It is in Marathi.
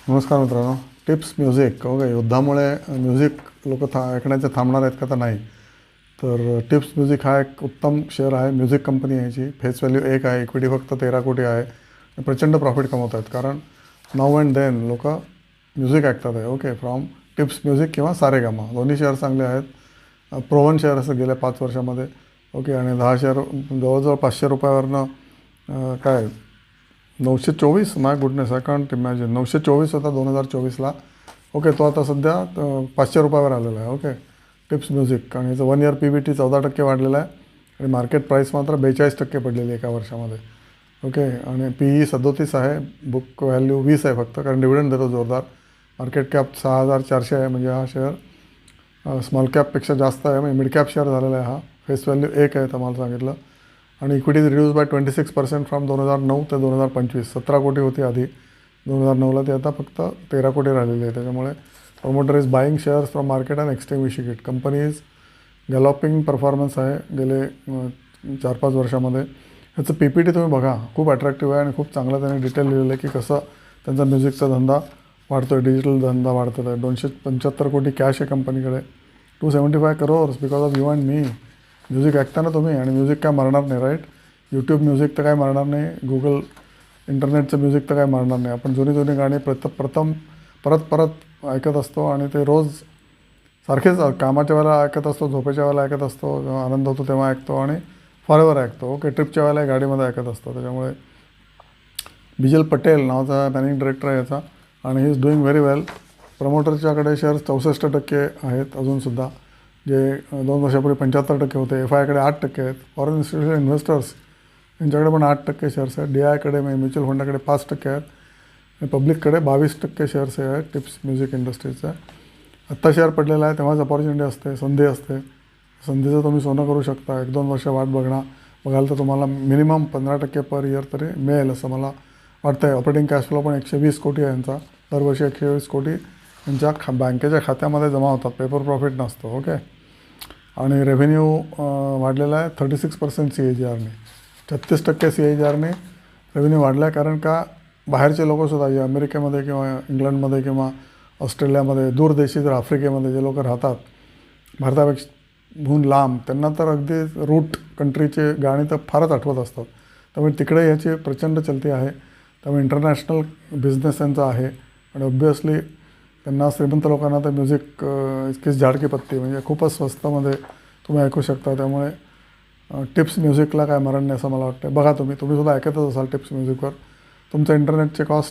नमस्कार मित्रांनो. Tips music okay. युद्धामुळे म्युझिक लोक ऐकण्याचे थांबणार आहेत का? तर नाही. तर टिप्स म्युझिक हा एक उत्तम शेअर आहे. म्युझिक कंपनी आहे याची. फेस व्हॅल्यू 1 आहे. इक्विटी फक्त 13 कोटी आहे. प्रचंड प्रॉफिट कमवत आहेत. कारण नाऊ अँड देन लोक म्युझिक ऐकतात आहे. ओके. फ्रॉम टिप्स म्युझिक किंवा सारेगामा दोन्ही शेअर चांगले आहेत. प्रोवन शेअर असं गेल्या 5 वर्षामध्ये. ओके. आणि 10 शेअर जवळजवळ 500 रुपयावरनं काय 924 माय गुडनेस आय कांट इमॅजिन. 924 होता 2024ला. ओके. तो आता सध्या 500 रुपयावर आलेला आहे. ओके. टिप्स म्युझिक आणि याचं 1 इयर PBT 14% वाढलेला आहे आणि मार्केट प्राईस मात्र 42% पडलेली एका वर्षामध्ये. ओके. आणि PE 37 आहे. बुक व्हॅल्यू 20 आहे फक्त, कारण डिव्हिडंड देतो जोरदार. मार्केट कॅप 6400 आहे. म्हणजे हा शेअर स्मॉल कॅपपेक्षा जास्त आहे. म्हणजे मिड कॅप शेअर झालेला आहे हा. फेस व्हॅल्यू 1 आहे तुम्हाला सांगितलं. आणि इक्विटी रिड्यूस बाय 26% फ्रॉम 2009 ते 2025. 17 कोटी होती आधी 2009ला. ती आता फक्त 13 कोटी राहिलेली आहे. त्याच्यामुळे promoter is buying shares from market and extinguishing it. Company is galloping performance आहे गेले 4-5 वर्षामध्ये. ह्याचं PPT तुम्ही बघा, खूप अट्रॅक्टिव्ह आहे आणि खूप चांगलं त्याने डिटेल लिहिलेलं आहे की कसं त्यांचा म्युझिकचा धंदा वाढतो आहे, डिजिटल धंदा वाढतो आहे. 275 कोटी कॅश आहे कंपनीकडे. 275 crores because of you and me. Music ऐकता ना तुम्ही, आणि म्युझिक काय मरणार नाही, राईट? यूट्यूब म्युझिक तर काय मरणार नाही. गुगल इंटरनेटचं म्युझिक तर काय मरणार नाही. आपण जुनी गाणी परत ऐकत असतो आणि ते रोज सारखेच कामाच्या वेळेला ऐकत असतो, झोपेच्या वेळेला ऐकत असतो, जेव्हा आनंद होतो तेव्हा ऐकतो आणि फॉरएव्हर ऐकतो. ओके. ट्रिपच्या वेळेला गाडीमध्ये ऐकत असतो. त्याच्यामुळे बिजल पटेल नावाचा मॅनेजिंग डायरेक्टर आहे याचा, आणि he is doing very well. प्रमोटरच्याकडे शेअर्स 64% आहेत अजूनसुद्धा, जे 2 वर्षापूर्वी 75% होते. FIकडे 8% आहेत. फॉरेन इन्स्टिट्यूशनल इन्व्हेस्टर्स यांच्याकडे पण 8% शेअर्स आहेत. DIकडे म्हणजे म्युच्युअल फंडाकडे 5% आहेत आणि पब्लिककडे 22% शेअर्स आहेत टिप्स म्युझिक इंडस्ट्रीचं. आत्ता शेअर पडलेला आहे तेव्हाच अपॉर्च्युनिटी असते, संधी असते. संधीचं तुम्ही सोनं करू शकता. 1-2 वर्ष वाट बघाल तर तुम्हाला मिनिमम 15% पर इयर तरी मिळेल असं मला वाटतं आहे. ऑपरेटिंग कॅश फ्लो पण 120 कोटी आहे यांचा. दरवर्षी 120 कोटी यांच्या बँकेच्या खात्यामध्ये जमा होतात. पेपर प्रॉफिट नसतो. ओके. आणि रेव्हेन्यू वाढलेला आहे 36% CAGRने. 36% CAGRने रेव्हेन्यू वाढला आहे. कारण का बाहेरचे लोकंसुद्धा जे अमेरिकेमध्ये किंवा इंग्लंडमध्ये किंवा ऑस्ट्रेलियामध्ये, दूरदेशी जर आफ्रिकेमध्ये जे लोक राहतात भारतापेक्षाहून लांब, त्यांना तर अगदी रूट कंट्रीचे गाणी तर फारच आठवत असतात. त्यामुळे तिकडे याची प्रचंड चलती आहे. त्यामुळे इंटरनॅशनल बिझनेस त्यांचा आहे. आणि ऑब्व्हियसली त्यांना श्रीमंत लोकांना तर म्युझिक इतकीच झाड की पत्ती, म्हणजे खूपच स्वस्तामध्ये तुम्ही ऐकू शकता. त्यामुळे टिप्स म्युझिकला काय मरण नाही असं मला वाटतं. बघा, तुम्ही सुद्धा ऐकतच असाल टिप्स म्युझिकवर. तुमचं इंटरनेटचे कॉस्ट